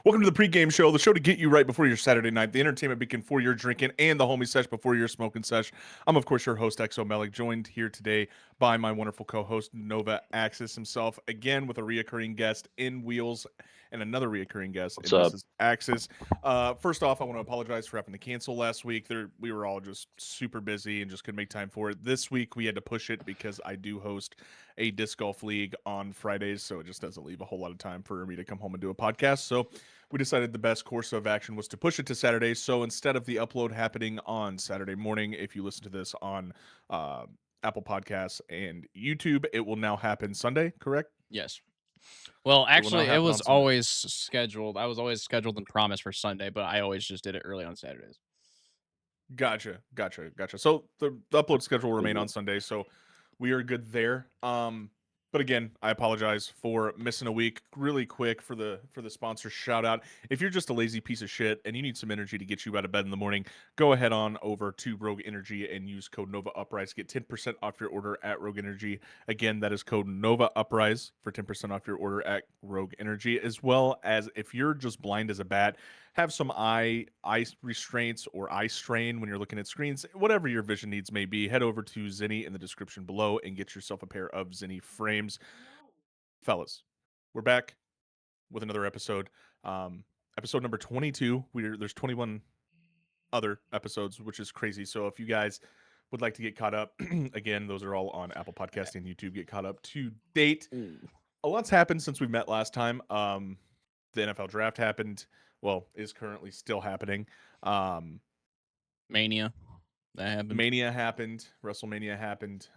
Welcome to the pregame show, the show to get you right before your Saturday night, the entertainment beacon for your drinking, and the homie sesh before your smoking sesh. I'm, of course, your host, Exo Melic, joined here today by my wonderful co-host, Nova Axis himself, again with a reoccurring guest in Wheels and another reoccurring guest What's in up? Mrs. Axis. First off, I want to apologize for having to cancel last week. We were all just super busy and just couldn't make time for it. This week, we had to push it because I do host a disc golf league on Fridays, so it just doesn't leave a whole lot of time for me to come home and do a podcast. So we decided the best course of action was to push it to Saturday. So instead of the upload happening on Saturday morning, if you listen to this on Apple Podcasts and YouTube, it will now happen Sunday, correct? Yes. Well, It will now actually, it happen was on Sunday. always scheduled. I was always scheduled and promised for Sunday, but I always just did it early on Saturdays. Gotcha. So the upload schedule will remain on Sunday, so we are good there. But again, I apologize for missing a week. Really quick for the sponsor shout out. If you're just a lazy piece of shit and you need some energy to get you out of bed in the morning, go ahead on over to Rogue Energy and use code Nova Uprise. Get 10% off your order at Rogue Energy. Again, that is code Nova Uprise for 10% off your order at Rogue Energy. As well as if you're just blind as a bat, have some eye restraints or eye strain when you're looking at screens, whatever your vision needs may be, head over to Zenni in the description below and get yourself a pair of Zenni frames. Fellas, we're back with another episode. Episode number 22. There's 21 other episodes, which is crazy. So if you guys would like to get caught up, again, those are all on Apple Podcast and YouTube. Get caught up to date. A lot's happened since we met last time. The NFL draft happened. Well, is currently still happening. Mania. That happened. Mania happened. WrestleMania happened.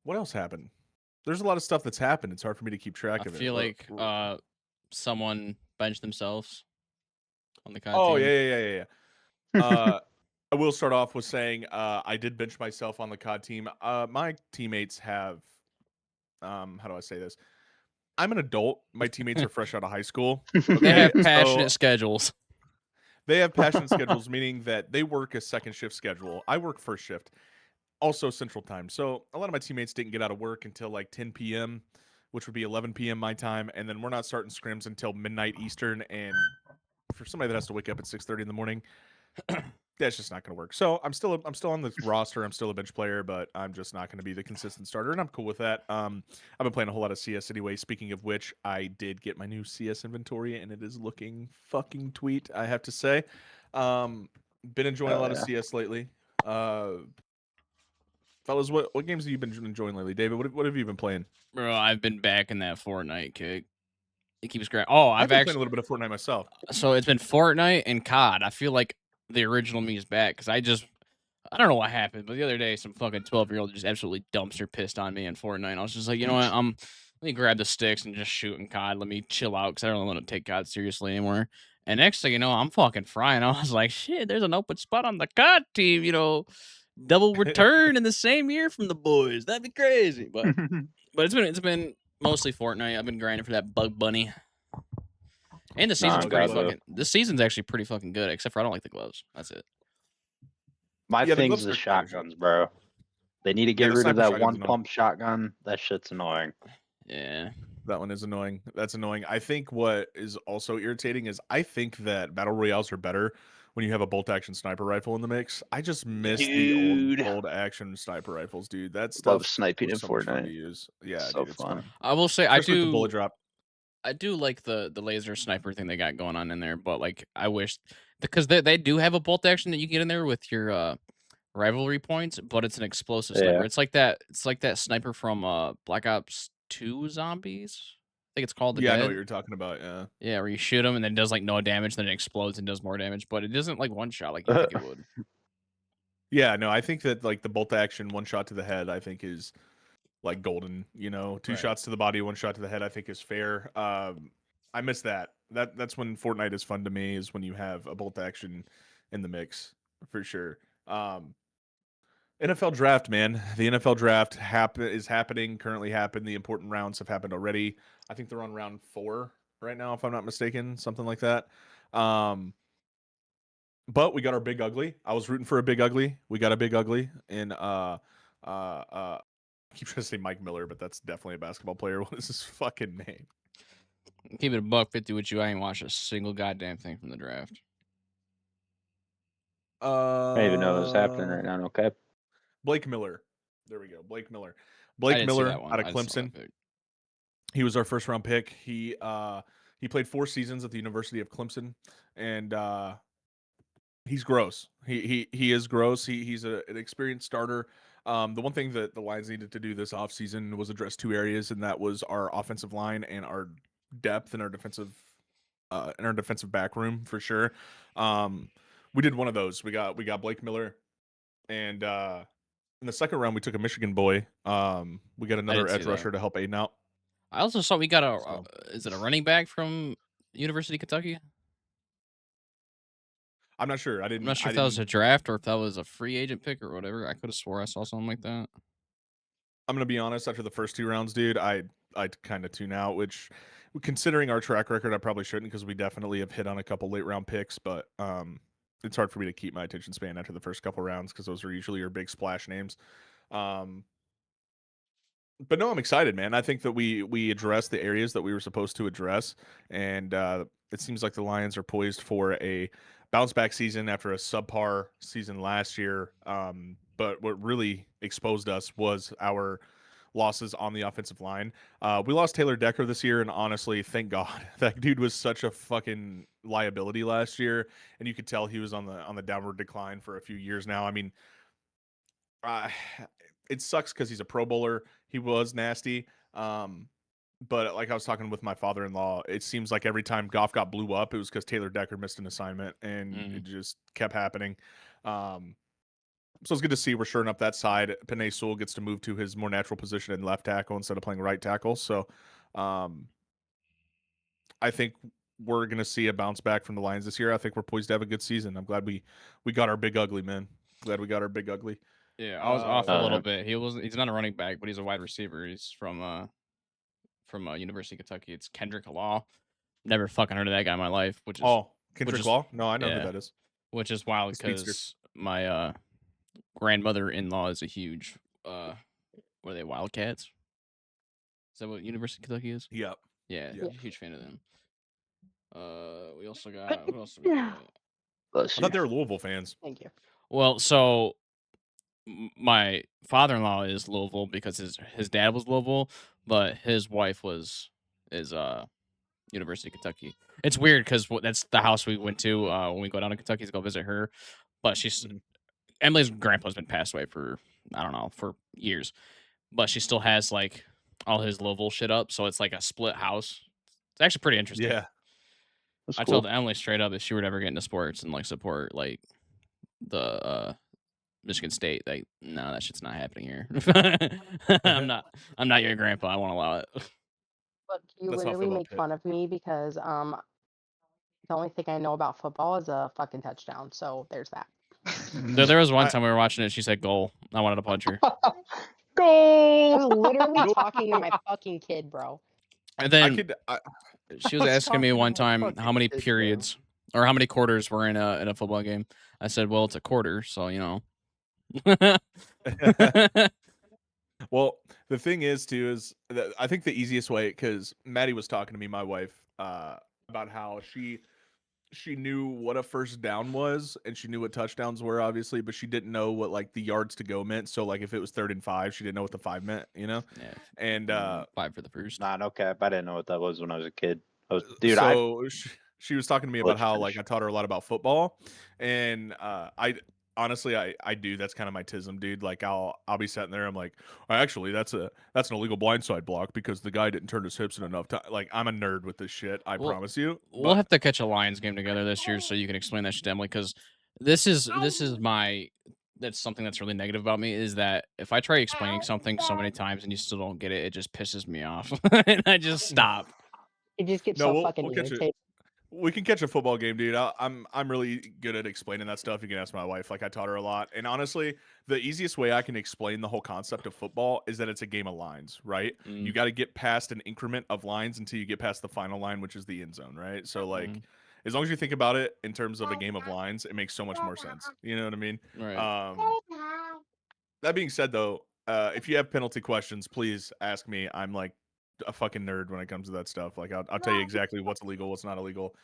What else happened? There's a lot of stuff that's happened. It's hard for me to keep track I of it. feel like someone benched themselves on the COD Oh, team. yeah. I will start off with saying I did bench myself on the COD team. My teammates have, how do I say this? I'm an adult. My teammates are fresh out of high school. They have Okay, passionate so schedules. they have passionate schedules, meaning that they work a second shift schedule. I work first shift, also Central Time. So a lot of my teammates didn't get out of work until like 10 p.m., which would be 11 p.m. my time, and then we're not starting scrims until midnight Eastern. And for somebody that has to wake up at 6:30 in the morning, that's just not going to work. So I'm still on the roster. I'm still a bench player, but I'm just not going to be the consistent starter, and I'm cool with that. I've been playing a whole lot of CS anyway. Speaking of which, I did get my new CS inventory, and it is looking fucking tweet, I have to say. Been enjoying a lot of CS lately. Fellas, what games have you been enjoying lately? David, what have you been playing? Bro, I've been back in that Fortnite kick. It keeps growing. Oh, I've I've been actually playing a little bit of Fortnite myself. So it's been Fortnite and COD. I feel like the original me is back because I don't know what happened, but the other day some fucking 12-year-old just absolutely dumpster pissed on me in Fortnite. I was just like, you know what, let me grab the sticks and just shoot in COD. Let me chill out because I don't want to take COD seriously anymore. And next thing you know, I'm fucking frying. I was like, shit, there's an open spot on the COD team. Double return in the same year from the boys. That'd be crazy. But it's been mostly Fortnite. I've been grinding for that Bug Bunny. And the season's the season's actually pretty fucking good, except for I don't like the gloves. That's it. My thing's the shotguns, bro. They need to get rid of that one pump shotgun. That shit's annoying. Yeah. That one is annoying. That's annoying. I think what is also irritating is I think that battle royales are better when you have a bolt action sniper rifle in the mix. I just miss the old action sniper rifles, dude. That stuff love sniping in so much fun to Fortnite. use. Yeah, so dude, it's fun. I will say especially with the bullet drop. I do like the laser sniper thing they got going on in there, but like I wish because they do have a bolt action that you get in there with your rivalry points, but it's an explosive sniper. It's like that sniper from Black Ops 2 Zombies. I think it's called I know what you're talking about. Yeah, where you shoot him and then it does like no damage, then it explodes and does more damage, but it doesn't like one shot like you think it would. Yeah, no, I think that like the bolt action one shot to the head, I think is like golden. Two shots to the body, one shot to the head, I think is fair. I miss that. That's when Fortnite is fun to me, is when you have a bolt action in the mix for sure. NFL draft, man. The NFL draft is happening, currently happened. The important rounds have happened already. I think they're on round 4 right now, if I'm not mistaken, something like that. But we got our big ugly. I was rooting for a big ugly. We got a big ugly in I keep trying to say Mike Miller, but that's definitely a basketball player. What is his fucking name? Keep it a buck 50 with you. I ain't watched a single goddamn thing from the draft. I don't even know what's happening right now. Okay. Blake Miller. There we go. Blake Miller. I Blake didn't see Miller that one. out of I just saw Clemson. that pick. He was our first round pick. He played 4 seasons at the University of Clemson, and he's gross. He is gross. He's an experienced starter. The one thing that the Lions needed to do this offseason was address 2 areas, and that was our offensive line and our depth in our defensive back room for sure. We did one of those. We got Blake Miller, and in the second round we took a Michigan boy. We got I another didn't see edge that. rusher to help Aiden out. I also saw we got So is it a running back from University of Kentucky? I'm not sure. I'm not sure if that was a draft or if that was a free agent pick or whatever. I could have swore I saw something like that. I'm gonna be honest. After the first 2 rounds, dude, I'd kind of tune out. Which, considering our track record, I probably shouldn't because we definitely have hit on a couple late round picks. But it's hard for me to keep my attention span after the first couple rounds because those are usually your big splash names. Um, but no, I'm excited, man. I think that we addressed the areas that we were supposed to address, and it seems like the Lions are poised for a bounce back season after a subpar season last year. But what really exposed us was our losses on the offensive line. We lost Taylor Decker this year, and honestly, thank God. That dude was such a fucking liability last year, and you could tell he was on the downward decline for a few years now. I mean, uh, it sucks because he's a Pro Bowler. He was nasty. But like I was talking with my father-in-law, it seems like every time Goff got blew up, it was because Taylor Decker missed an assignment, and it just kept happening. So it's good to see we're shoring up that side. Penei Sewell gets to move to his more natural position in left tackle instead of playing right tackle. So I think we're going to see a bounce back from the Lions this year. I think we're poised to have a good season. I'm glad we got our big ugly, man. Glad we got our big ugly. Yeah, I was off a little bit. He's not a running back, but he's a wide receiver. He's from University of Kentucky. It's Kendrick Law. Never fucking heard of that guy in my life, which is Kendrick Law? No, I know who yeah, that is. which is wild The speedster. because my grandmother-in-law is a huge what are they, Wildcats? Is that what University of Kentucky is? Yep. Yeah, Yeah. huge fan of them. We also got what else do we got? I thought they were Louisville fans. Thank you. Well, so my father-in-law is Louisville because his dad was Louisville, but his wife is University of Kentucky. It's weird because that's the house we went to when we go down to Kentucky to go visit her. But she's Emily's grandpa's been passed away for I don't know for years, but she still has like all his Louisville shit up, so it's like a split house. It's actually pretty interesting. Yeah. That's I cool. told Emily straight up if she were to ever get into sports and like support like the Michigan State, like no, that shit's not happening here. I'm not your grandpa. I won't allow it. Look, you That's how I feel literally about make Pitt. fun of me because the only thing I know about football is a fucking touchdown. So there's that. There was one time we were watching it. She said goal. I wanted to punch her. I Goal! was literally talking to my fucking kid, bro. And then I she was was asking me talking to one my time how fucking many kid, bro. periods or how many quarters were in a football game. I said, well, it's a quarter, so you know. Well, the thing is too is that I think the easiest way because Maddie was talking to me, my wife, about how she knew what a first down was and she knew what touchdowns were, obviously, but she didn't know what like the yards to go meant. So like if it was 3rd and 5, she didn't know what the 5 meant, you know? Yeah, And 5 for the first. Nah, no cap. I didn't know what that was when I was a kid. Dude, so she was talking to me about Let's how finish. like I taught her a lot about football, and I honestly I do. That's kind of my tism, dude. Like I'll be sitting there, I'm like, actually that's an illegal blindside block because the guy didn't turn his hips in enough time. Like I'm a nerd with this shit, I promise you. We'll have to catch a Lions game together this year so you can explain that shit to Emily, because this is my that's something that's really negative about me is that if I try explaining something so many times and you still don't get it, it just pisses me off and I just stop. It just gets No, so we'll fucking catch it. irritating. We can catch a football game, dude. I'm really good at explaining that stuff. You can ask my wife. Like I taught her a lot. And honestly, the easiest way I can explain the whole concept of football is that it's a game of lines, right? You got to get past an increment of lines until you get past the final line, which is the end zone, right? So like, as long as you think about it in terms of a game of lines, it makes so much more sense. You know what I mean? Right. That being said, though, if you have penalty questions, please ask me. I'm like a fucking nerd when it comes to that stuff. Like I'll tell you exactly what's illegal, what's not illegal,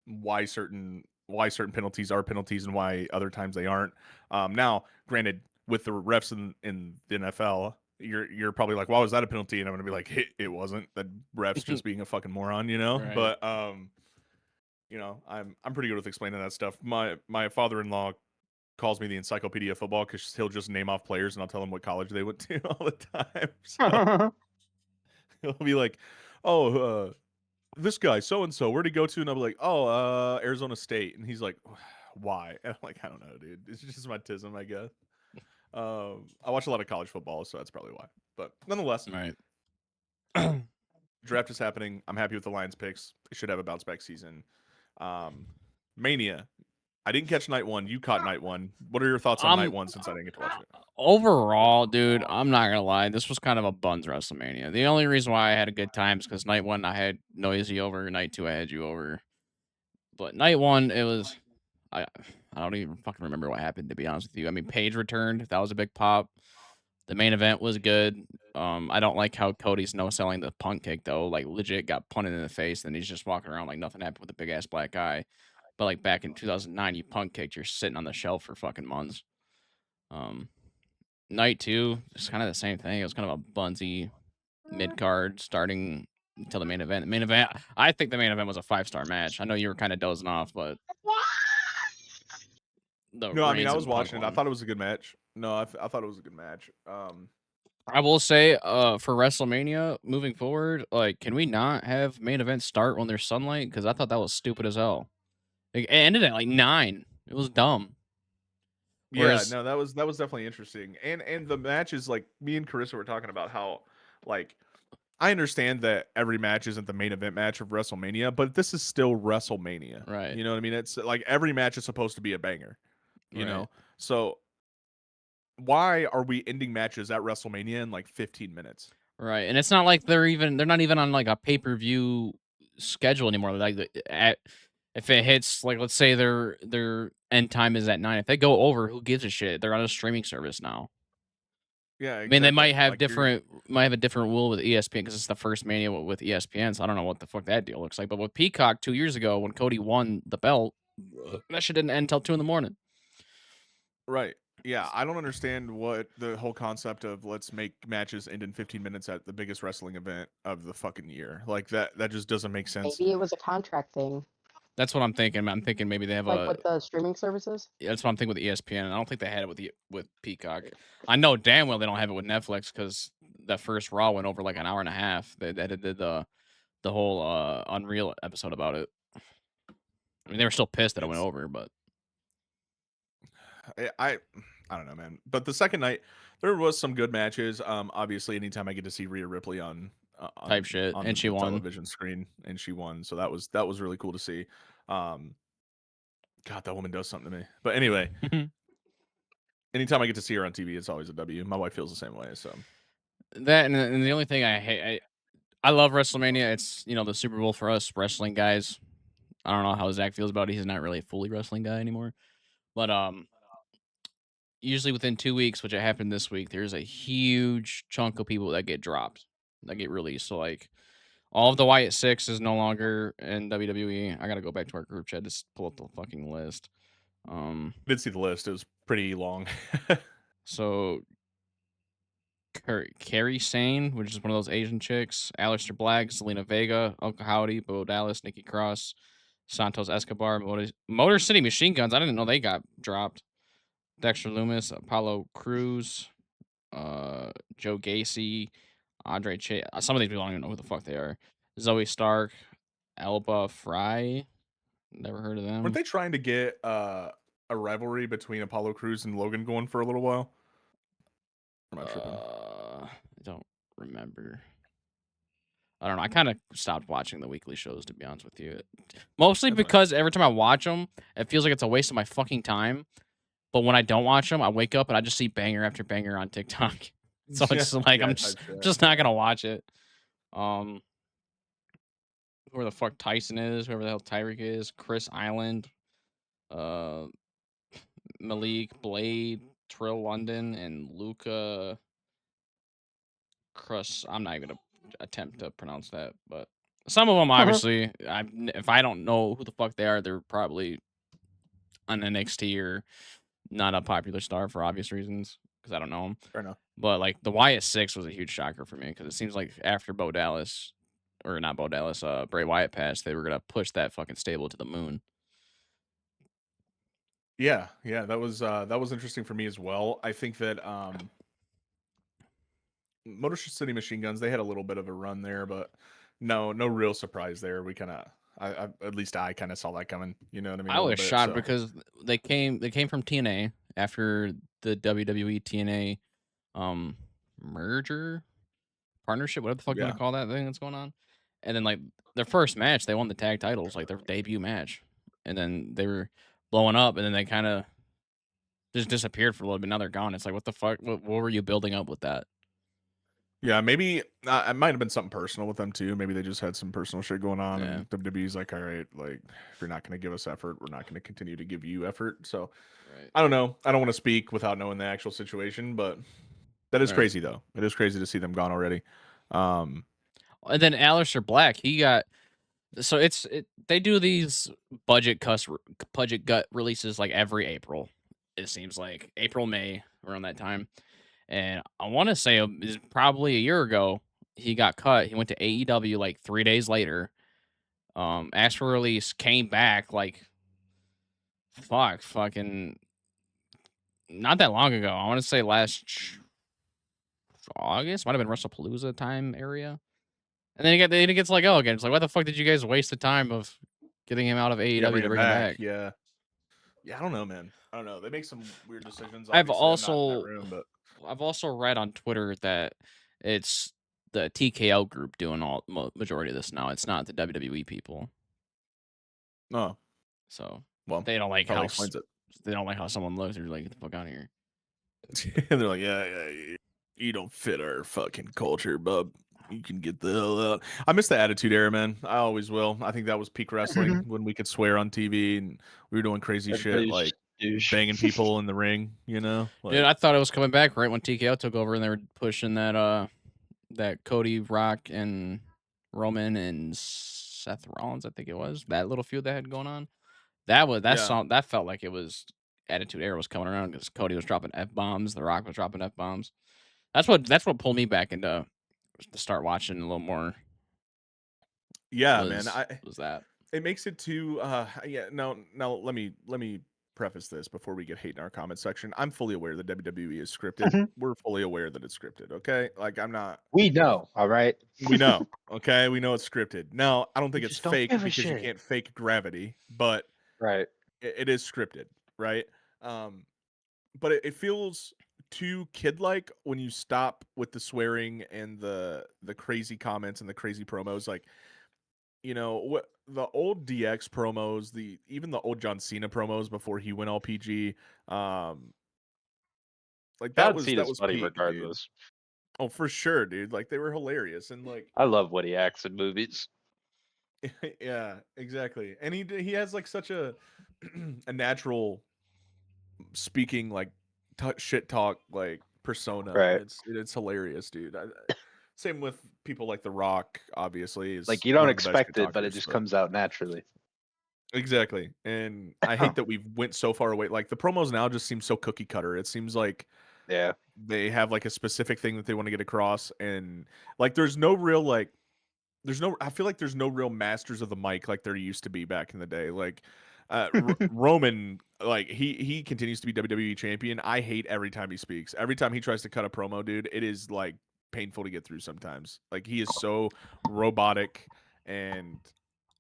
why certain penalties are penalties and why other times they aren't. Now, granted, with the refs in the NFL, you're probably like, why was that a penalty? And I'm gonna be like, it wasn't. The ref's just being a fucking moron, you know. Right. But you know, I'm pretty good with explaining that stuff. My father-in-law calls me the encyclopedia of football because he'll just name off players and I'll tell him what college they went to all the time. So he'll be like, "Oh, this guy so and so, where'd he go to?" And I'll be like, "Oh, Arizona State." And he's like, "Why?" And I'm like, "I don't know, dude. It's just my tism, I guess." I watch a lot of college football, so that's probably why. But nonetheless, Right. draft is happening. I'm happy with the Lions picks. They should have a bounce back season. Mania. I didn't catch night one. You caught night one. What are your thoughts on night one since I didn't get to watch it? Overall, dude, I'm not gonna lie. This was kind of a buns WrestleMania. The only reason why I had a good time is because night one I had Noisy over, night two I had you over. But night one, it was I don't even fucking remember what happened, to be honest with you. I mean, Paige returned. That was a big pop. The main event was good. I don't like how Cody's no selling the punt kick though. Like legit got punted in the face, and he's just walking around like nothing happened with a big ass black eye. But like back in 2009, you punt kicked, you're sitting on the shelf for fucking months. Night two, it's kind of the same thing. It was kind of a bunsy mid card starting until the main event. The main event, I think the main event was a 5-star match. I know you were kind of dozing off, but the No, I mean I Reigns was and Punk watching it. I one. thought it was a good match. No, I thought it was a good match. I will say, for WrestleMania moving forward, like, can we not have main events start when there's sunlight? Because I thought that was stupid as hell. Like, it ended at like 9. It was dumb. Yeah, Whereas, no, that was definitely interesting. And the match is like me and Carissa were talking about how like I understand that every match isn't the main event match of WrestleMania, but this is still WrestleMania. right, You know what I mean? It's like every match is supposed to be a banger, you right, know? So why are we ending matches at WrestleMania in like 15 minutes? right, and it's not like they're not even on like a pay-per-view schedule anymore. Like if it hits, like, let's say their end time is at 9. If they go over, who gives a shit? They're on a streaming service now. Yeah, I mean, they exactly. Like you're might have a different rule with ESPN because it's the first Mania with ESPN. So I don't know what the fuck that deal looks like. But with Peacock 2 years ago, when Cody won the belt, that shit didn't end until 2 in the morning. right. Yeah, I don't understand what the whole concept of let's make matches end in 15 minutes at the biggest wrestling event of the fucking year. Like that just doesn't make sense. Maybe it was a contract thing, That's what I'm thinking. I'm thinking maybe they have like with the streaming services. That's what I'm thinking with ESPN. I don't think they had it with Peacock. I know damn well they don't have it with Netflix because that first Raw went over like an hour and a half. They did the whole Unreal episode about it. I mean, they were still pissed that it went It's over, but I don't know, man. But the second night, there was some good matches. Obviously, anytime I get to see Rhea Ripley type shit. on And she the won. television screen, and she won, so that was really cool to see. Um, God, that woman does something to me. But anyway, anytime I get to see her on TV, it's always a W. My wife feels the same way. So That and the only thing I hate, I love WrestleMania. It's the Super Bowl for us wrestling guys. I don't know how Zach feels about it. He's not really a fully wrestling guy anymore. But usually within 2 weeks, which it happened this week, there's a huge chunk of people that get dropped, that get released. So like all of the Wyatt Six is no longer in WWE. I gotta go back to our group chat to pull up the fucking list. I did see the list. It was pretty long. So Carrie Sane, which is one of those Asian chicks, Aleister Black, Zelina Vega, Uncle Howdy, Bo Dallas, Nikki Cross, Santos Escobar, Motor City Machine Guns. I didn't know they got dropped. Dexter Loomis, Apollo Cruz, Joe Gacy, Andre Chase. Some of these people I don't even know who the fuck they are. Zoe Stark, Elba Fry. Never heard of Weren't them. they trying to get a rivalry between Apollo Crews and Logan going for a little while? Am I tripping? I don't remember. I don't know. I kind of stopped watching the weekly shows, to be honest with you. Mostly That's fine. because every time I watch them, it feels like it's a waste of my fucking time. But when I don't watch them, I wake up and I just see banger after banger on TikTok. So it's just like Yeah, I'm type shit. just not gonna watch it. Whoever the fuck Tyson is, whoever the hell Tyreek is, Chris Island, uh, Malik Blade, Trill London, and Luca Crust. I'm not even gonna attempt to pronounce that, but some of them obviously, if I don't know who the fuck they are, they're probably on NXT or not a popular star for obvious reasons because I don't know them. Fair enough. But like the YS6 was a huge shocker for me because it seems like after Bo Dallas, or not Bo Dallas, Bray Wyatt passed, they were gonna push that fucking stable to the moon. Yeah, that was interesting for me as well. I think that Motor City Machine Guns, they had a little bit of a run there, but no real surprise there. We kind of, I at least I kind of saw that coming. You know what I mean? I A was little bit. shocked So because they came from TNA after the WWE TNA merger partnership, whatever the fuck you want yeah, to call that thing that's going on. And then like their first match, they won the tag titles, like their debut match. And then they were blowing up, and then they kind of just disappeared for a little bit. Now they're gone. It's like, what the fuck? What were you building up with that? yeah. Maybe it might have been something personal with them too. Maybe they just had some personal shit going on, Yeah. and WWE's like, all right, like if you're not going to give us effort, we're not going to continue to give you effort. So Right. I don't know. I don't want to speak without knowing the actual situation, but that is Right. crazy though. It is crazy to see them gone already. And then Aleister Black, he got so they do these budget gut releases like every April. It seems like April, May, around that time. And I want to say it's probably a year ago he got cut. He went to AEW like 3 days later. Asked for release, came back like fucking not that long ago. I want to say last August, might have been WrestlePalooza time area. And then he gets let go again. It's like, why the fuck did you guys waste the time of getting him out of AEW to bring him back? Yeah. Yeah, I don't know, man. I don't know. They make some weird decisions. I've Obviously, I'm not in that also room, but I've also read on Twitter that it's the TKO group doing all majority of this now. It's not the WWE people. no. So Well, they don't like probably how explains it. they don't like how someone looks. They're like, get the fuck out of here. And they're like, yeah, you don't fit our fucking culture, bub. You can get the hell out. I miss the Attitude Era, man. I always will. I think that was peak wrestling when we could swear on TV and we were doing crazy shit Everybody's like just douche. banging people in the ring. You know, like, Dude, I thought it was coming back right when TKO took over and they were pushing that that Cody, Rock, and Roman and Seth Rollins, I think it was that little feud they had going on. That felt like it was Attitude Era was coming around because Cody was dropping F-bombs, The Rock was dropping F-bombs. That's what pulled me back into to start watching a little more. yeah, man. Was that it makes it too yeah, now let me preface this before we get hate in our comment section. I'm fully aware that WWE is scripted. We're fully aware that it's scripted, okay? Like I'm not We know, all right? we know, okay? We know it's scripted. Now, I don't think We it's just don't fake give a because you shit. can't fake gravity, but Right. it is scripted, right? But it feels too kid-like when you stop with the swearing and the crazy comments and the crazy promos. Like, you know, what the old DX promos, even the old John Cena promos before he went all PG, like John that Cena's was funny peak, dude. regardless. Oh, for sure, dude. Like they were hilarious and like I love when he acts in movies. yeah, exactly. And he has like such a a natural speaking like shit talk like persona. Right. It's hilarious, dude. Same with people like The Rock, obviously. Is Like you don't one of the best expect shit it, but it talkers, just comes out naturally. exactly. And I hate that we've went so far away. Like the promos now just seem so cookie cutter. It seems like Yeah. they have like a specific thing that they want to get across, and like there's no real like I feel like there's no real masters of the mic like there used to be back in the day. Like Roman, like he continues to be WWE champion. I hate every time he speaks. Every time he tries to cut a promo, dude, it is like painful to get through sometimes. Like he is so robotic and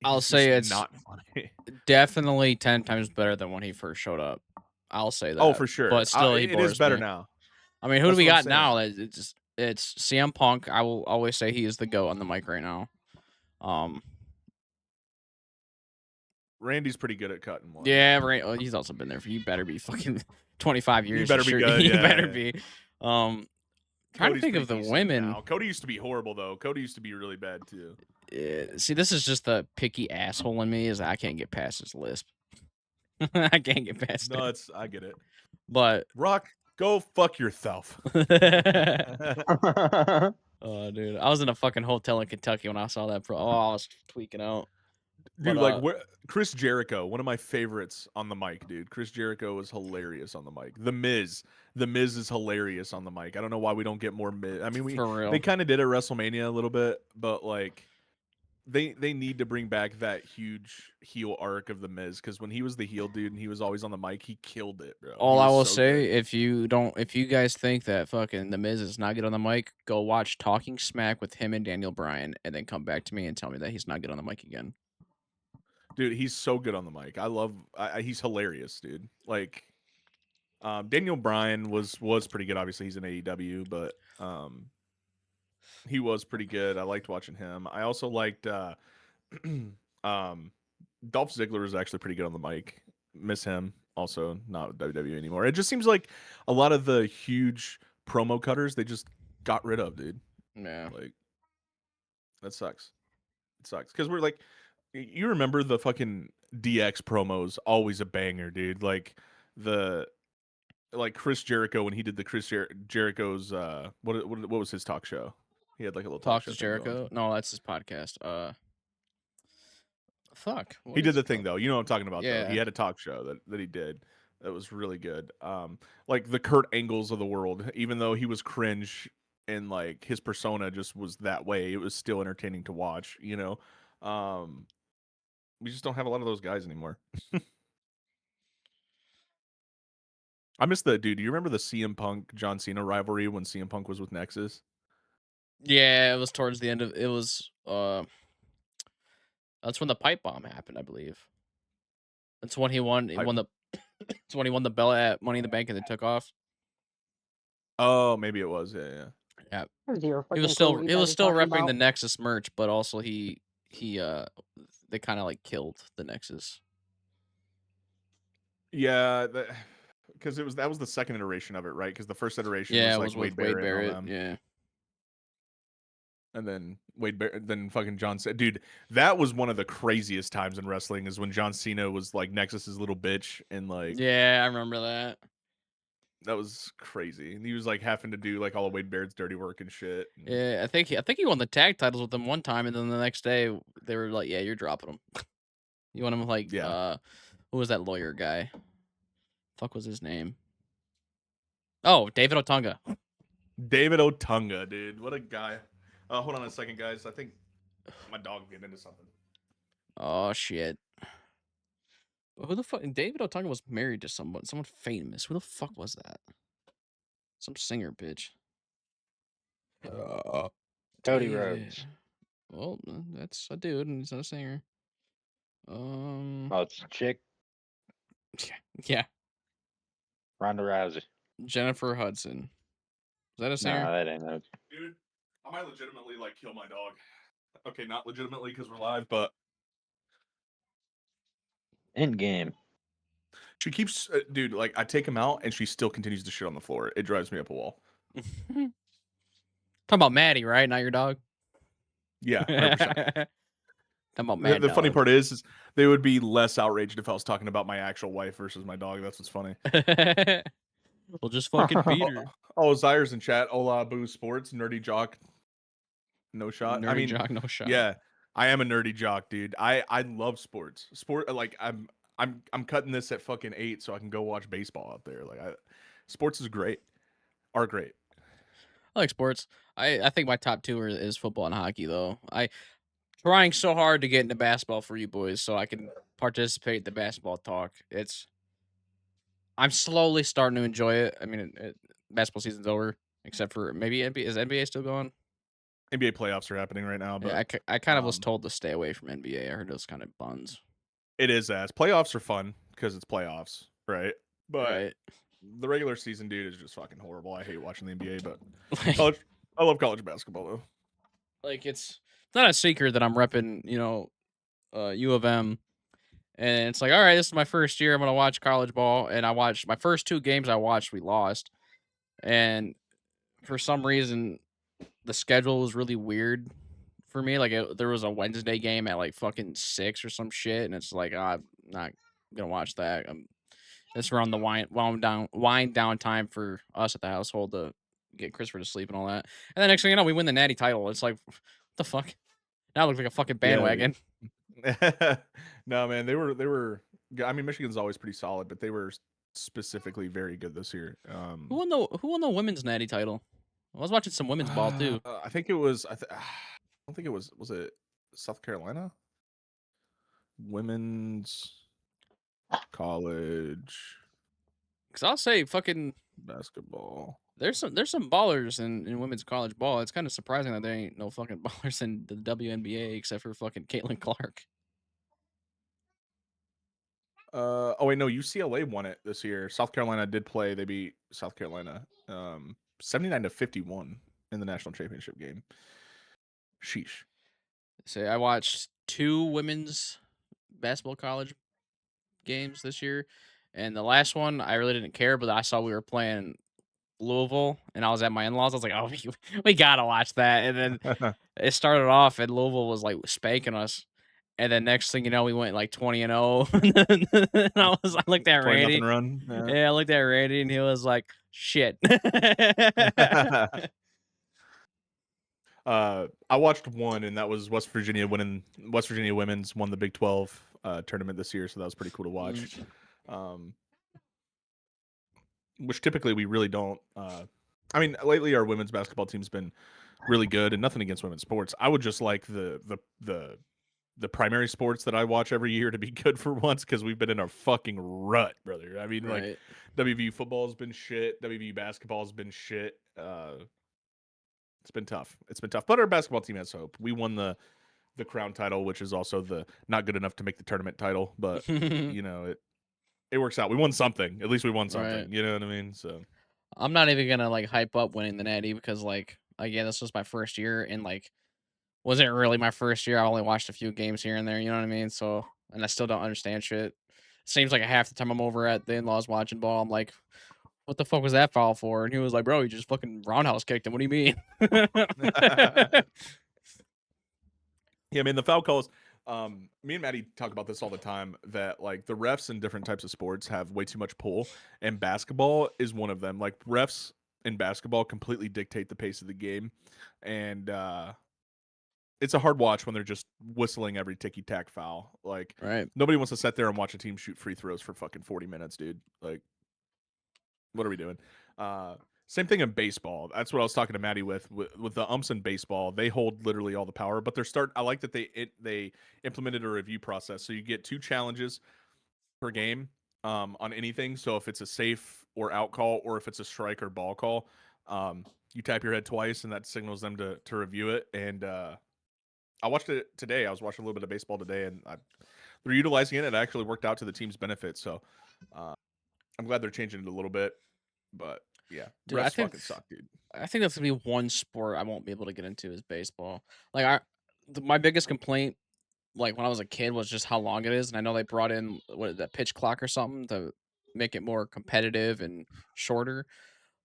I'll he's say just it's not funny. definitely 10 times better than when he first showed up. I'll say that. Oh, for sure. But still, he it is bores better me. now. I mean, who That's do we what I'm got now? saying. It's CM Punk. I will always say he is the GOAT on the mic right now. Randy's pretty good at cutting one. Yeah, he's also been there for you better be fucking 25 years. You better be good. You Yeah, better yeah. be. Trying Cody's to think of the pretty decent women. now. Cody used to be horrible though. Cody used to be really bad too. See, this is just the picky asshole in me. Is I can't get past his lisp. I can't get past No, it. I get it. But Rock, go fuck yourself. Oh, dude, I was in a fucking hotel in Kentucky when I saw that. I was tweaking out. Dude, But Chris Jericho, one of my favorites on the mic, dude. Chris Jericho is hilarious on the mic. The Miz is hilarious on the mic. I don't know why we don't get more Miz. I mean, for real, they kind of did at WrestleMania a little bit, but like they need to bring back that huge heel arc of the Miz because when he was the heel dude and he was always on the mic, he killed it, bro. all He I was will so say, good. if you guys think that fucking the Miz is not good on the mic, go watch Talking Smack with him and Daniel Bryan, and then come back to me and tell me that he's not good on the mic again. Dude, he's so good on the mic. He's hilarious, dude. Like, Daniel Bryan was pretty good. Obviously, he's in AEW, but he was pretty good. I liked watching him. I also liked Dolph Ziggler is actually pretty good on the mic. Miss him. Also, not with WWE anymore. It just seems like a lot of the huge promo cutters they just got rid of, dude. Yeah. Like, that sucks. It sucks because we're like, you remember the fucking DX promos? Always a banger, dude. Like the Chris Jericho when he did the Jericho's what was his talk show? He had like a little talk Talk show to thing going. Jericho. No, that's his podcast. Fuck. He What did is the it thing called? though. You know what I'm talking about though. He Yeah. had a talk show that he did that was really good. Like the Kurt Angles of the world, even though he was cringe and like his persona just was that way, it was still entertaining to watch, you know. We just don't have a lot of those guys anymore. I miss the dude. Do you remember the CM Punk John Cena rivalry when CM Punk was with Nexus? Yeah, it was towards the end of it was that's when the pipe bomb happened, I believe. That's when he won the it's when he won the belt at Money in the Bank and then took off. Oh, maybe it was. Yeah. Yeah. Zero He was fucking clue still what you he guys was are still talking repping the about. Nexus merch, but also he they kind of like killed the Nexus. Yeah, because that was the second iteration of it, right? Because the first iteration Yeah, was it like was Wade with Wade Barrett and all Barrett. them. Yeah. And then then fucking John Cena. Dude, that was one of the craziest times in wrestling is when John Cena was like Nexus's little bitch and like Yeah, I remember that. that was crazy. And he was like having to do like all of Wade Barrett's dirty work and shit. And Yeah, I think he won the tag titles with them one time, and then the next day they were like, "Yeah, you're dropping them." You want him like yeah. who was that lawyer guy? Fuck was his name? Oh, David Otunga. David Otunga, dude. What a guy. Hold on a second, guys. I think my dog getting into something. Oh shit. Who the fuck? David Otunga was married to someone famous. Who the fuck was that? Some singer bitch. Cody David. Rhodes. Well, that's a dude, and he's not a singer. Oh, it's a chick. Yeah. Ronda Rousey. Jennifer Hudson. Is that a singer? Nah, that ain't no. Dude, I might legitimately like kill my dog. Okay, not legitimately because we're live, but In game. she keeps, dude. Like I take him out and she still continues to shit on the floor. It drives me up a wall. Talking about Maddie, right? Not your dog. Yeah, 100%. Talking about Mad The funny Dog. part is they would be less outraged if I was talking about my actual wife versus my dog. That's what's funny. We'll just fucking beat her. Oh, Zyre's in chat. Hola, Boo Sports, Nerdy Jock, no shot. I Nerdy mean, jock, no shot. yeah, I am a nerdy jock, dude. I love sports. Like I'm cutting this at fucking 8 so I can go watch baseball out there. Like sports is great. Are great. I like sports. I think my top two is football and hockey though. I trying so hard to get into basketball for you boys so I can participate in the basketball talk. I'm slowly starting to enjoy it. I mean, basketball season's over, except for maybe NBA. Is NBA still going? NBA playoffs are happening right now, Yeah, but I kind of was told to stay away from NBA. I heard those kind of buns. it is ass. Playoffs are fun because it's playoffs, right? But Right. the regular season, dude, is just fucking horrible. I hate watching the NBA, but Like, I love college basketball though. like it's not a secret that I'm repping, U of M. And it's like, all right, this is my first year. I'm gonna watch college ball, and I watched my first two games. We lost, and for some reason, the schedule was really weird for me. Like, there was a Wednesday game at like fucking 6 or some shit, and it's like, I'm not gonna watch that. It's around the wind down time for us at the household to get Christopher to sleep and all that. And then next thing you know, we win the natty title. It's like, what the fuck? Now it looks like a fucking bandwagon. Yeah. No, man, they were. I mean, Michigan's always pretty solid, but they were specifically very good this year. Who won the women's natty title? I was watching some women's ball too. I think it was. I don't think it was. Was it South Carolina? Women's college Because I'll say fucking basketball. there's some ballers in women's college ball. It's kind of surprising that there ain't no fucking ballers in the WNBA except for fucking Caitlin Clark. Oh wait, no, UCLA won it this year. South Carolina did play. They beat South Carolina 79-51 in the national championship game. Sheesh. Say I watched 2 women's basketball college games this year, and the last one I really didn't care, but I saw we were playing Louisville, and I was at my in-laws. I was like, "Oh, we gotta watch that." And then it started off, and Louisville was like spanking us, and then next thing you know, we went like 20-0. And I looked at Randy. Run. Yeah, I looked at Randy, and he was like, "Shit." I watched one, and that was West Virginia winning. West Virginia women's won the Big 12 tournament this year, so that was pretty cool to watch. Which typically we really don't. I mean, lately our women's basketball team's been really good, and nothing against women's sports. I would just like the primary sports that I watch every year to be good for once, because we've been in a fucking rut, brother. I mean, Right. like WVU football's been shit. WVU basketball's been shit. It's been tough. But our basketball team has hope. We won the crown title, which is also the not good enough to make the tournament title, but you know, it works out. We won something. At least we won something. Right. You know what I mean? So I'm not even gonna like hype up winning the natty, because like again, this was my first year, and like wasn't really my first year. I only watched a few games here and there, you know what I mean? So, and I still don't understand shit. Seems like half the time I'm over at the in-laws watching ball, I'm like, what the fuck was that foul for? And he was like, bro, you just fucking roundhouse kicked him. What do you mean? yeah, I mean, the foul calls, me and Maddie talk about this all the time, that like the refs in different types of sports have way too much pull, and basketball is one of them. Like refs in basketball completely dictate the pace of the game, and it's a hard watch when they're just whistling every ticky-tack foul. Like, right. Nobody wants to sit there and watch a team shoot free throws for fucking 40 minutes, dude. Like, what are we doing? Same thing in baseball. That's what I was talking to Maddie with the umps in baseball. They hold literally all the power, but I like that they implemented a review process. So you get 2 challenges per game on anything. So if it's a safe or out call, or if it's a strike or ball call, you tap your head twice, and that signals them to review it. And I watched it today. I was watching a little bit of baseball today, and they're utilizing it. It actually worked out to the team's benefit. So I'm glad they're changing it a little bit. But yeah, dude, refs fucking suck, dude. I think that's gonna be one sport I won't be able to get into, is baseball. Like my biggest complaint, like when I was a kid, was just how long it is. And I know they brought in that pitch clock or something to make it more competitive and shorter.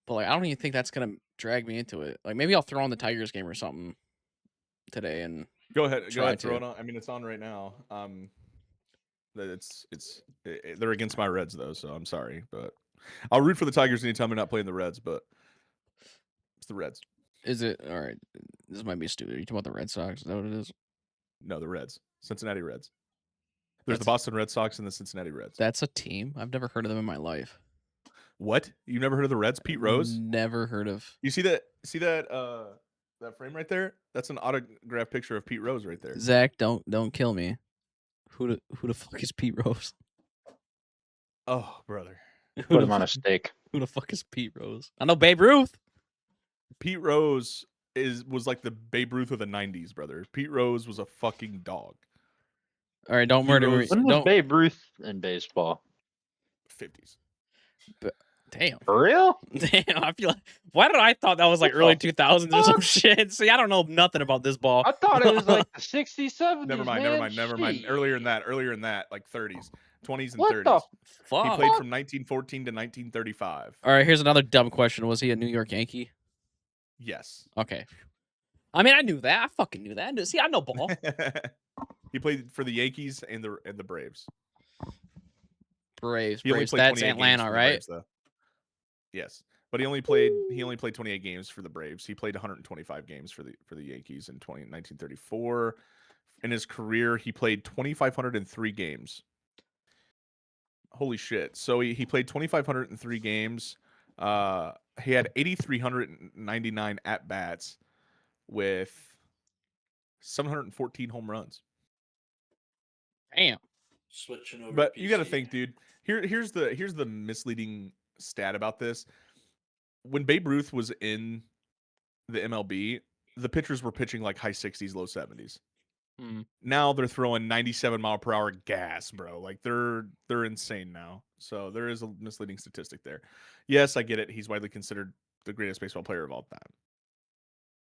But like I don't even think that's gonna drag me into it. Like maybe I'll throw on the Tigers game or something today and go ahead, throw to. it on. I mean, it's on right now. They're against my Reds though, so I'm sorry, but I'll root for the Tigers anytime they're not playing the Reds, but it's the Reds. Is it all right? This might be stupid. Are you talking about the Red Sox? Is that what it is? No, the Reds. Cincinnati Reds. There's the Boston Red Sox and the Cincinnati Reds. That's a team? I've never heard of them in my life. What? You never heard of the Reds? Pete Rose? Never heard of. You see that that frame right there? That's an autographed picture of Pete Rose right there. Zach, don't kill me. Who the fuck is Pete Rose? Oh, brother. Put him on a steak. Who the fuck is Pete Rose? I know Babe Ruth. Pete Rose was like the Babe Ruth of the 90s, brother. Pete Rose was a fucking dog. All right, don't murder me. When was Babe Ruth in baseball? 50s. Damn. For real? Damn, I feel like, why did I thought that was like early 2000s or some shit? See, I don't know nothing about this ball. I thought it was like the 60s, 70s. Never mind. Earlier than that, like 30s, 20s, and what 30s. The fuck? He played from 1914 to 1935. All right, here's another dumb question. Was he a New York Yankee? Yes. Okay. I mean, I knew that. I fucking knew that. See, I know ball. He played for the Yankees and the Braves. Braves. He only played That's 28 games Atlanta, for the right? Braves, though. Yes. but he only played 28 games for the Braves. He played 125 games for the Yankees in 1934. In his career, he played 2,503 games. Holy shit! So he played 2,503 games. He had 8,399 at bats with 714 home runs. Damn. Switching over. But to you got to PC. think, dude. Here's the misleading stat about this. When Babe Ruth was in the MLB, the pitchers were pitching like high 60s, low 70s. Now they're throwing 97-mile-per-hour gas, bro. Like they're insane now. So there is a misleading statistic there. Yes, I get it. He's widely considered the greatest baseball player of all time.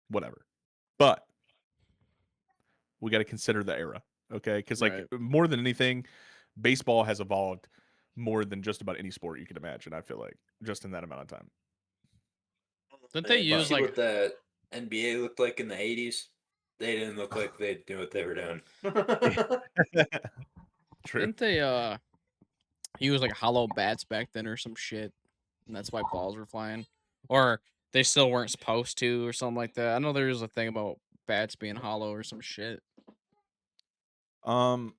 Whatever. But we got to consider the era, okay? Because like more than anything, baseball has evolved more than just about any sport you could imagine. I feel like just in that amount of time. Didn't they use like what the NBA looked like in the 80s? They didn't look like they knew what they were doing. True. Didn't they use like hollow bats back then or some shit, and that's why balls were flying, or they still weren't supposed to or something like that? I know there was a thing about bats being hollow or some shit. I know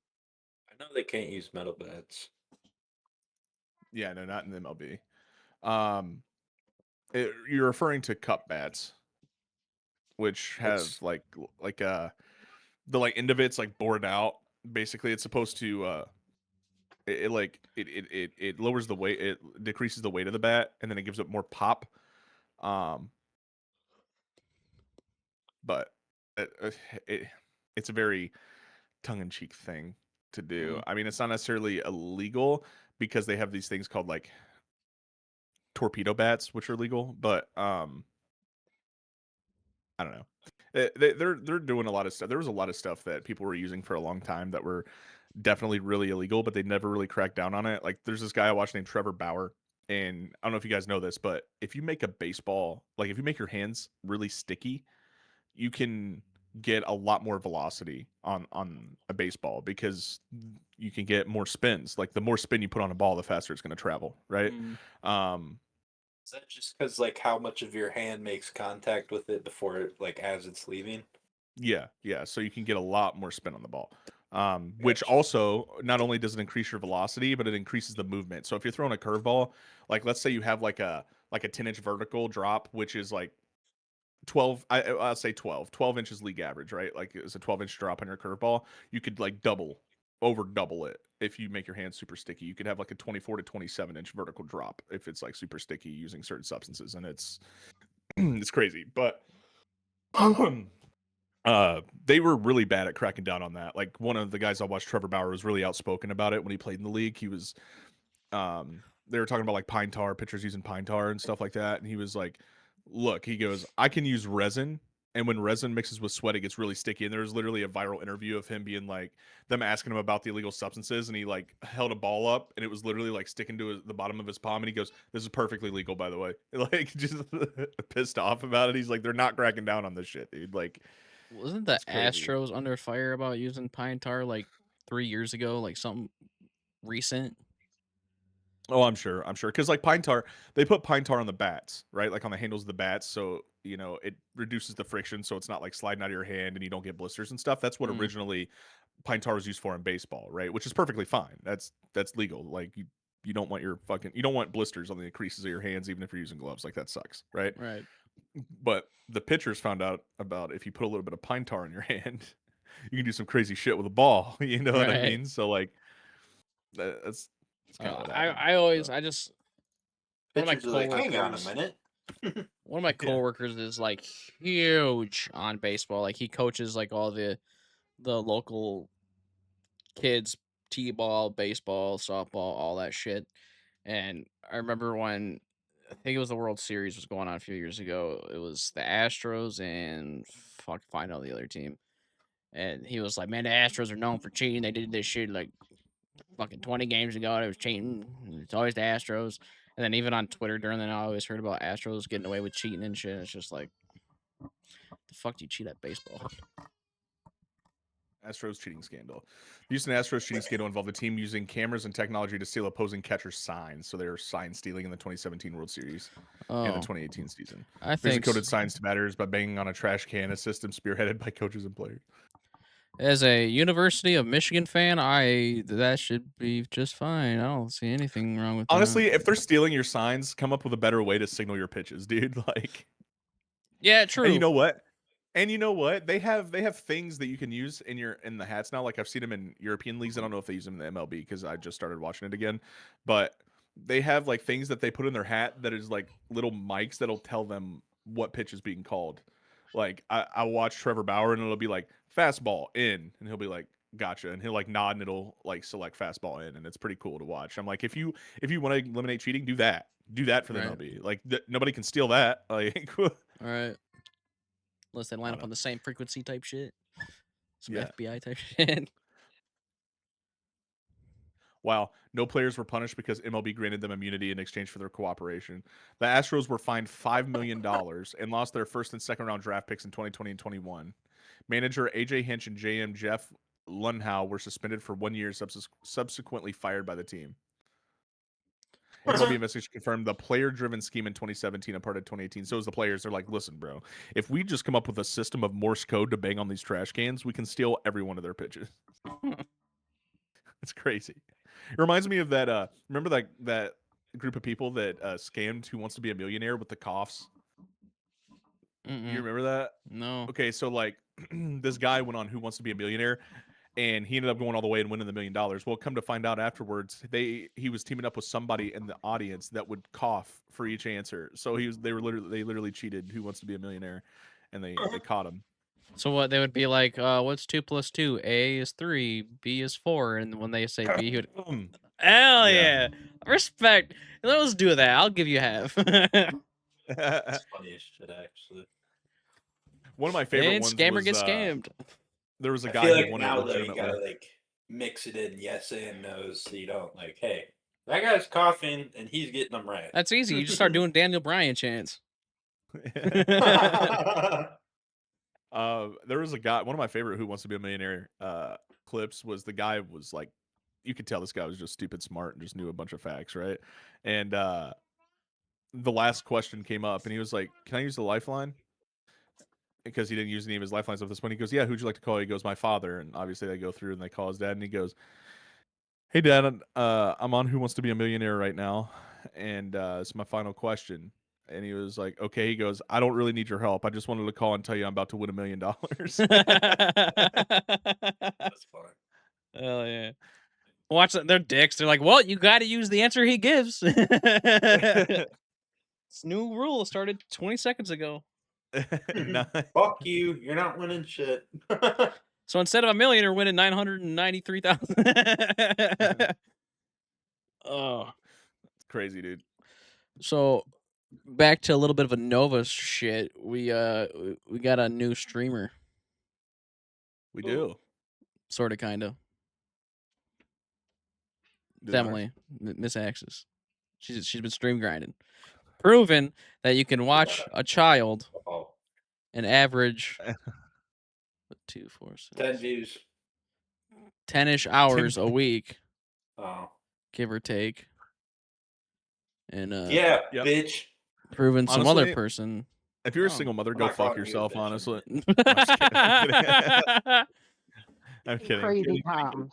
they can't use metal bats. Yeah, no, not in the MLB. You're referring to cup bats, which have like the like end of it's like bored out. Basically, it's supposed to it lowers the weight, it decreases the weight of the bat, and then it gives it more pop. But it's a very tongue-in-cheek thing to do. I mean, it's not necessarily illegal because they have these things called like torpedo bats, which are legal, but I don't know. They're doing a lot of stuff. There was a lot of stuff that people were using for a long time that were definitely really illegal, but they never really cracked down on it. Like there's this guy I watched named Trevor Bauer, and I don't know if you guys know this, but if you make a baseball, like if you make your hands really sticky, you can get a lot more velocity on a baseball because you can get more spins. Like the more spin you put on a ball, the faster it's going to travel, right? Is that just because like how much of your hand makes contact with it before it like as it's leaving? Yeah. So you can get a lot more spin on the ball. Which also not only does it increase your velocity, but it increases the movement. So if you're throwing a curveball, like let's say you have like a 10-inch vertical drop, which is like 12, I'll say 12 inches league average, right? Like it's a 12-inch drop on your curveball. You could like over double it if you make your hands super sticky. You could have like a 24 to 27-inch vertical drop if it's like super sticky using certain substances, and it's it's crazy. But they were really bad at cracking down on that. Like one of the guys I watched, Trevor Bauer, was really outspoken about it when he played in the league. He was they were talking about like pine tar, pitchers using pine tar and stuff like that, and he was like, look, he goes, I can use resin, and when resin mixes with sweat, it gets really sticky. And there was literally a viral interview of him being like, them asking him about the illegal substances, and he like held a ball up, and it was literally like sticking to the bottom of his palm, and he goes, this is perfectly legal, by the way. Like just pissed off about it. He's like, they're not cracking down on this shit, dude. Like, wasn't the Astros under fire about using pine tar like 3 years ago, like something recent? Oh, I'm sure. Because like pine tar, they put pine tar on the bats, right? Like on the handles of the bats, so it reduces the friction, so it's not like sliding out of your hand and you don't get blisters and stuff. That's what originally pine tar was used for in baseball, right? Which is perfectly fine. That's legal. Like you don't want you don't want blisters on the creases of your hands, even if you're using gloves. Like that sucks, right? Right. But the pitchers found out about if you put a little bit of pine tar in your hand, you can do some crazy shit with a ball. You know what I mean? So like that's kind of what happened. I just one of my Pitchers are like, hang on a coworkers. minute. One of my coworkers is like huge on baseball. Like he coaches like all the local kids, t-ball, baseball, softball, all that shit. And I remember when I think it was the World Series was going on a few years ago. It was the Astros and fuck, find out the other team. And he was like, "Man, the Astros are known for cheating. They did this shit like fucking 20 games ago. It was cheating. It's always the Astros." And then even on Twitter during that, I always heard about Astros getting away with cheating and shit. It's just like, the fuck do you cheat at baseball? Astros cheating scandal. The Houston Astros cheating scandal involved the team using cameras and technology to steal opposing catchers' signs. So they were sign stealing in the 2017 World Series and the 2018 season. I They think coded signs to batters by banging on a trash can, a system spearheaded by coaches and players. as a University of Michigan fan, that should be just fine. I don't see anything wrong with Honestly, that. if they're stealing your signs, come up with a better way to signal your pitches, dude. Like, Yeah, true. and you know what? They have things that you can use in the hats now. Like I've seen them in European leagues. I don't know if they use them in the MLB because I just started watching it again. But they have like things that they put in their hat that is like little mics that'll tell them what pitch is being called. Like I watch Trevor Bauer and it'll be like fastball in, and he'll be like gotcha, and he'll like nod and it'll like select fastball in, and it's pretty cool to watch. I'm like, if you want to eliminate cheating, do that for the Right. MLB. Like nobody can steal that. Like. All right. Unless they line up know. on the same frequency type shit. Some Yeah. FBI type shit. Wow, no players were punished because MLB granted them immunity in exchange for their cooperation. The Astros were fined $5 million and lost their first and second round draft picks in 2020 and 21. Manager AJ Hinch and JM Jeff Lunhow were suspended for 1 year, subsequently fired by the team. MLB investigation confirmed the player-driven scheme in 2017 and part of 2018. So as the players, they're like, listen, bro, if we just come up with a system of Morse code to bang on these trash cans, we can steal every one of their pitches. It's crazy. It reminds me of that. Remember that group of people that scammed Who Wants to Be a Millionaire with the coughs? You remember that? No. Okay, so like this guy went on Who Wants to Be a Millionaire, and he ended up going all the way and winning the $1 million. Well, come to find out afterwards, he was teaming up with somebody in the audience that would cough for each answer. So they literally cheated Who Wants to Be a Millionaire, and they caught him. So what they would be like, what's 2 + 2? A is 3, B is 4, and when they say B, he would hell yeah. Respect. Let's do that. I'll give you half. That's funny as shit, actually. One of my favorite ones scammer was gets scammed. There was a I guy feel who like won now it though you legitimately. gotta like mix it in yes and no's so you don't like, hey, that guy's coughing and he's getting them right. That's easy. You just start doing Daniel Bryan chants. There was a guy. One of my favorite Who Wants to Be a Millionaire clips was the guy was like, you could tell this guy was just stupid smart and just knew a bunch of facts, right? And the last question came up, and he was like, "Can I use the lifeline?" Because he didn't use any of his lifelines at this point. He goes, "Yeah, who'd you like to call?" He goes, "My father." And obviously they go through and they call his dad, and he goes, "Hey, Dad, I'm on Who Wants to Be a Millionaire right now, and it's my final question." And he was like, "Okay." He goes, "I don't really need your help. I just wanted to call and tell you I'm about to win $1 million." That's fine. Hell yeah. Watch that. They're dicks. They're like, well, you got to use the answer he gives. This new rule started 20 seconds ago. Fuck you. You're not winning shit. So instead of $1 million, you're winning 993,000. Oh, It's crazy, dude. so back to a little bit of a Nova shit. We got a new streamer. We do. Sort of, kind of. Emily, Miss Axis. She's been stream grinding, proven that you can watch a child an average 2, 4, 6, 10 views, 10-ish hours a week, oh, give or take, and yeah, bitch. Proven some Honestly, other person. If you're a single mother, I'm go not fuck calling you a yourself. bitch, Honestly, I'm I'm kidding. Crazy times.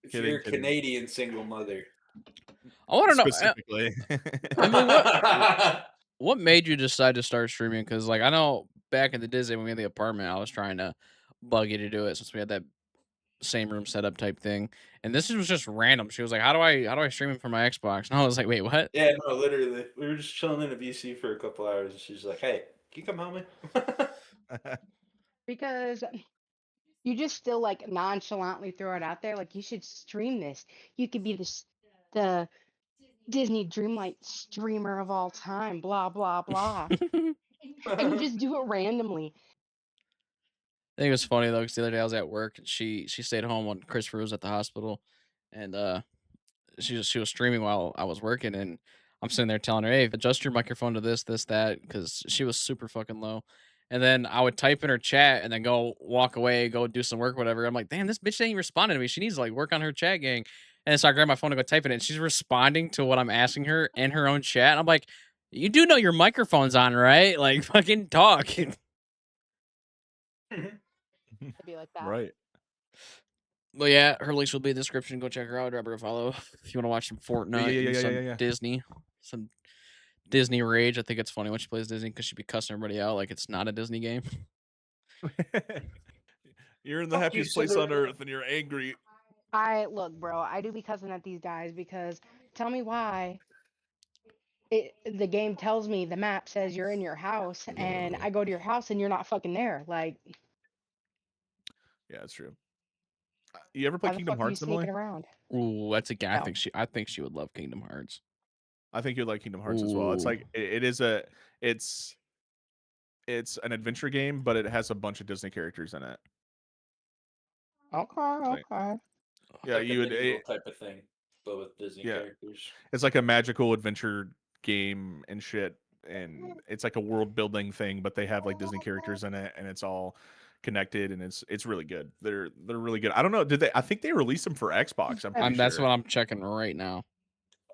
If you're a Canadian single mother, I want to know specifically. I mean, what made you decide to start streaming? Because like I know back in the Disney when we had the apartment, I was trying to bug you to do it since we had that same room setup type thing, and this was just random. She was like, "How do I stream it from my Xbox?" And I was like, "Wait, what?" Yeah, no, literally, we were just chilling in a VC for a couple hours, and she's like, "Hey, can you come help me?" Because you just still like nonchalantly throw it out there, like you should stream this. You could be the Disney Dreamlight streamer of all time. Blah blah blah, and you just do it randomly. I think it was funny though because the other day I was at work and she stayed home when Christopher was at the hospital, and she was streaming while I was working, and I'm sitting there telling her, "Hey, adjust your microphone to this, that," because she was super fucking low, And then I would type in her chat and then go walk away, go do some work, whatever. I'm like, damn, this bitch ain't responding to me. She needs to like work on her chat gang. And so I grab my phone and go type it in. And she's responding to what I'm asking her in her own chat. And I'm like, you do know your microphone's on, right? Like, fucking talk. It'd be like that. Right. But yeah, her links will be in the description. Go check her out. Drop her a follow if you want to watch some Fortnite and some Disney. Some Disney rage. I think it's funny when she plays Disney because she'd be cussing everybody out like it's not a Disney game. You're in the happiest place on earth and you're angry. Look, bro, I do be cussing at these guys because tell me why the game tells me the map says you're in your house and I go to your house and you're not fucking there. Like, yeah, it's true. You ever play why the Kingdom fuck are you Hearts, Emily? sneaking around? Ooh, that's a guy. No. I think she would love Kingdom Hearts. I think you'd like Kingdom Hearts as well. It's like it's an adventure game, but it has a bunch of Disney characters in it. Okay. Yeah, like you would type of thing, but with Disney characters. It's like a magical adventure game and shit, and it's like a world building thing, but they have like Disney characters in it, and it's all connected, and it's really good. They're really good. I don't know, did they? I think they released them for Xbox. I'm pretty sure. That's what I'm checking right now.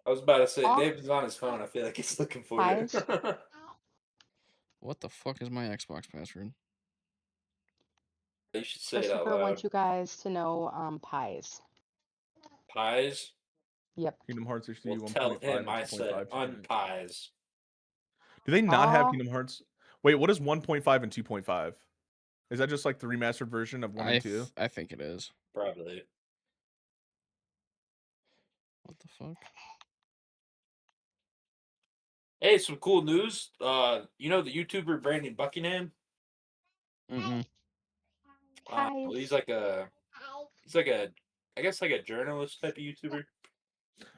I was about to say, Dave's on his phone. I feel like he's looking for it. What the fuck is my Xbox password? You should say it out Christopher loud. wants you guys to know pies. Pies? Yep. Kingdom Hearts HD Well, 1.5 tell him and I 2.5 said unpies. Do they not have Kingdom Hearts? Wait, what is 1.5 and 2.5? Is that just like the remastered version of 1 and 2? I think it is. Probably. What the fuck? Hey, some cool news. You know the YouTuber Brandon Buckingham? Well, he's like a I guess like a journalist type of YouTuber.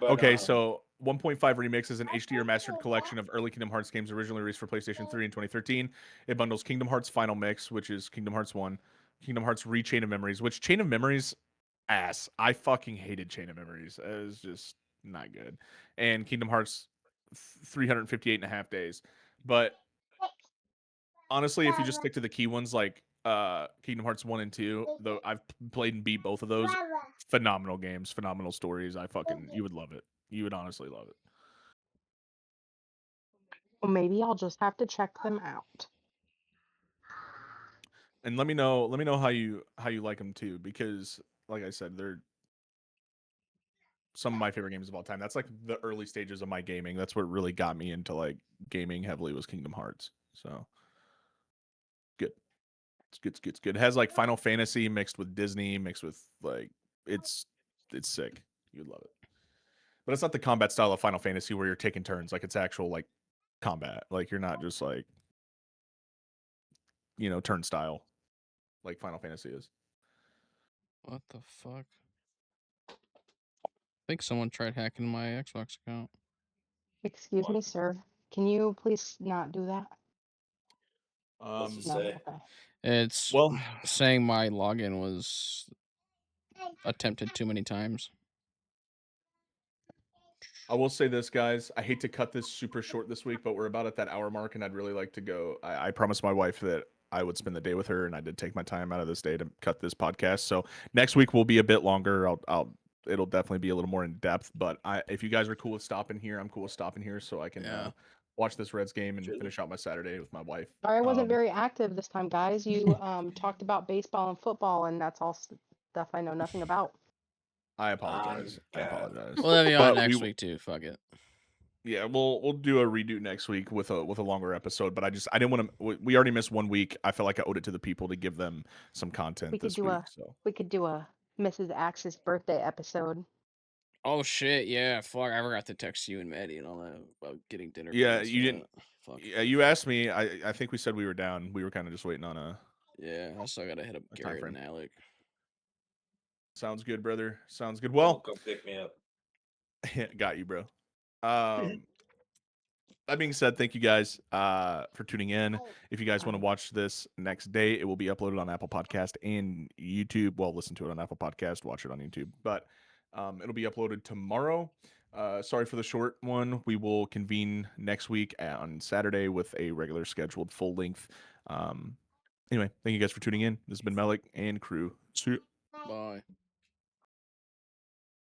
But, okay, so 1.5 Remix is an HD remastered collection of early Kingdom Hearts games originally released for PlayStation 3 in 2013. It bundles Kingdom Hearts Final Mix, which is Kingdom Hearts 1, Kingdom Hearts Chain of Memories, which Chain of Memories, ass. I fucking hated Chain of Memories. It was just not good. And Kingdom Hearts 358 and a half days. But honestly, if you just stick to the key ones like Kingdom Hearts 1 and 2, though I've played and beat both of those, phenomenal games, phenomenal stories. You would love it. You would honestly love it. Well, maybe I'll just have to check them out. And let me know how you like them too, because like I said, they're some of my favorite games of all time. That's like the early stages of my gaming. That's what really got me into like gaming heavily was Kingdom Hearts. So good. It's good. It has like Final Fantasy mixed with Disney, mixed with like it's sick. You'd love it. But it's not the combat style of Final Fantasy where you're taking turns. Like it's actual like combat. Like you're not just like turn style like Final Fantasy is. What the fuck? I think someone tried hacking my Xbox account. Excuse me, sir. Can you please not do that? What's it No, say? okay. It's saying my login was attempted too many times. I will say this, guys. I hate to cut this super short this week, but we're about at that hour mark, and I'd really like to go. I promised my wife that I would spend the day with her, and I did take my time out of this day to cut this podcast. So next week will be a bit longer. It'll definitely be a little more in depth. But if you guys are cool with stopping here, I'm cool with stopping here, so I can watch this Reds game and finish out my Saturday with my wife. Sorry, I wasn't very active this time, guys. You talked about baseball and football, and that's all stuff I know nothing about. I apologize. We'll have you on next week too. Fuck it. Yeah, we'll do a redo next week with a longer episode. But I didn't want to. We already missed 1 week. I felt like I owed it to the people to give them some content this week. We could do a Mrs. Axis birthday episode. Oh shit! Yeah, fuck. I forgot to text you and Maddie and all that about getting dinner. Yeah, you didn't. Fuck. Yeah, you asked me. I think we said we were down. We were kind of just waiting on a. Yeah, I still gotta hit up Garrett and Alec. Sounds good, brother. Sounds good. Well, come pick me up. Got you, bro. That being said, thank you guys for tuning in. If you guys want to watch this next day, it will be uploaded on Apple Podcast and YouTube. Well, listen to it on Apple Podcast, watch it on YouTube. But it'll be uploaded tomorrow. Sorry for the short one. We will convene next week on Saturday with a regular scheduled full-length Anyway, thank you guys for tuning in. This has been Melik and crew. See you. Bye.